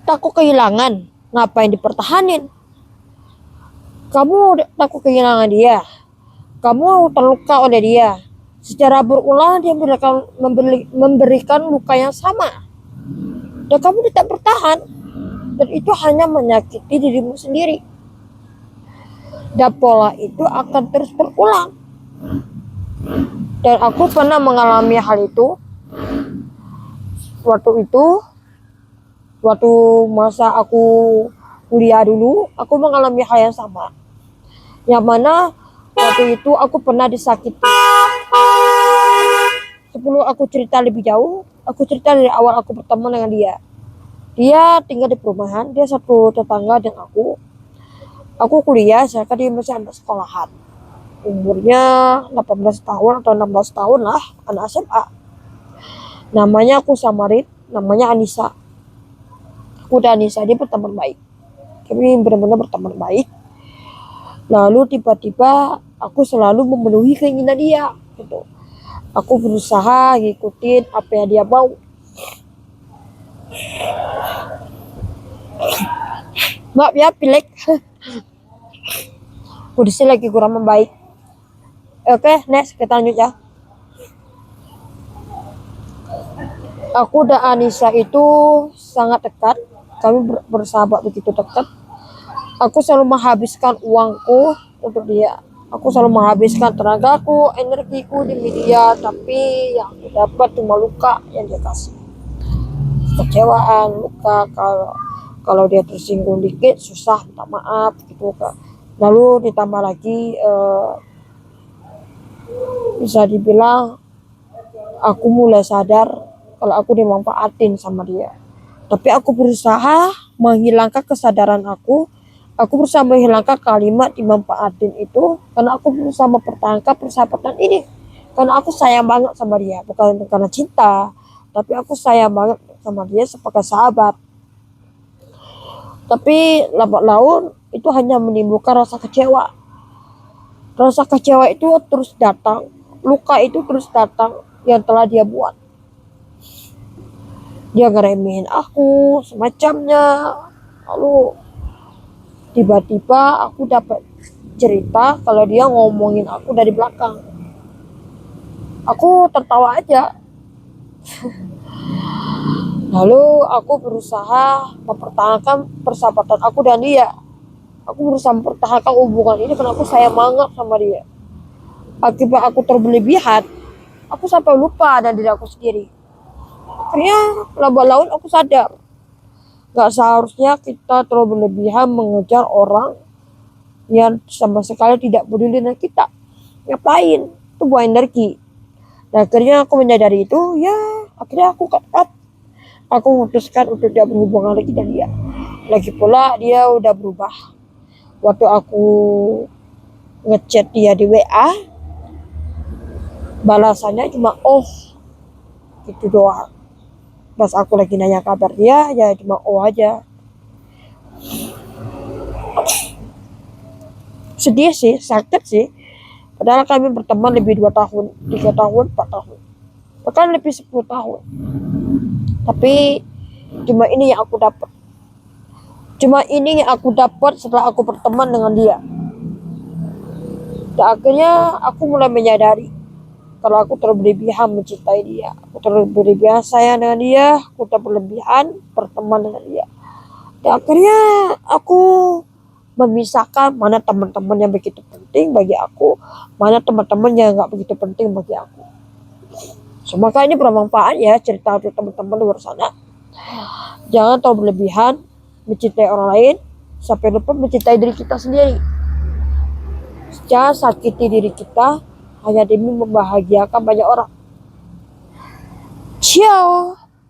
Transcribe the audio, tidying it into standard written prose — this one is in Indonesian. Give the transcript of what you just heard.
takut kehilangan, ngapain dipertahanin? Kamu takut kehilangan dia, kamu terluka oleh dia. Secara berulang dia memberikan luka yang sama, dan kamu tidak bertahan, dan itu hanya menyakiti dirimu sendiri. Dan pola itu akan terus berulang. Dan aku pernah mengalami hal itu. Waktu masa aku kuliah dulu, aku mengalami hal yang sama. Yang mana waktu itu aku pernah disakiti. Sebelum aku cerita lebih jauh, aku cerita dari awal aku berteman dengan dia. Dia tinggal di perumahan, dia satu tetangga dengan aku. Aku kuliah, sedangkan dia masih anak sekolahan. Umurnya 18 tahun atau 16 tahun lah, anak SMA. Namanya aku samarin, namanya Anissa. Aku dan Anissa dia berteman baik. Kami benar-benar berteman baik. Lalu tiba-tiba aku selalu memenuhi keinginan dia gitu. Aku berusaha ngikutin apa yang dia mau. Maaf ya, pilek. Kondisi lagi kurang membaik. Oke, next kita lanjut ya. Aku dan Anissa itu sangat dekat. Kami bersahabat begitu dekat. Aku selalu menghabiskan uangku untuk dia. Aku selalu menghabiskan tenagaku, energiku di dia, tapi yang aku dapat cuma luka yang dia kasih. Kecewaan, luka, kalau dia tersinggung dikit susah minta maaf gitu kan. Lalu ditambah lagi bisa dibilang aku mulai sadar kalau aku dimanfaatin sama dia. Tapi aku berusaha menghilangkan kesadaran aku. Aku berusaha menghilangkan kalimat dimanfaatin itu karena aku berusaha mempertahankan persahabatan ini. Karena aku sayang banget sama dia, bukan karena cinta, tapi aku sayang banget sama dia sebagai sahabat. Tapi lambat laun itu hanya menimbulkan rasa kecewa. Rasa kecewa itu terus datang, luka itu terus datang yang telah dia buat. Dia ngeremehin aku, semacamnya. Lalu tiba-tiba aku dapat cerita kalau dia ngomongin aku dari belakang. Aku tertawa aja. Lalu aku berusaha mempertahankan persahabatan aku dan dia. Aku berusaha mempertahankan hubungan ini karena aku sayang banget sama dia. Akibat aku terberlebihan, aku sampai lupa dan diri aku sendiri. Akhirnya lambat laun aku sadar, gak seharusnya kita terlalu berlebihan mengejar orang yang sama sekali tidak peduli dengan kita. Ngapain? Itu buang energi. Dan akhirnya aku menyadari itu, ya akhirnya aku cut. Aku memutuskan untuk tidak berhubungan lagi dengan dia. Lagi pula dia udah berubah. Waktu aku ngechat dia di WA, balasannya cuma oh gitu doang. Pas aku lagi nanya kabar dia, ya cuma oh aja. Sedih sih, sakit sih. Padahal kami berteman lebih 2 tahun, 3 tahun, 4 tahun. Bahkan lebih 10 tahun. Tapi cuma ini yang aku dapat. Cuma ini yang aku dapat setelah aku berteman dengan dia. Dan akhirnya aku mulai menyadari kalau aku terlalu berlebihan mencintai dia, aku terlalu berlebihan sayang dengan dia, aku terlalu berlebihan berteman dengan dia. Dan akhirnya aku memisahkan mana teman-teman yang begitu penting bagi aku, mana teman-teman yang nggak begitu penting bagi aku. Semoga ini bermanfaat ya cerita untuk teman-teman di luar sana. Jangan terlalu berlebihan mencintai orang lain sampai lupa mencintai diri kita sendiri. Jangan sakiti diri kita hanya demi membahagiakan banyak orang. Ciao.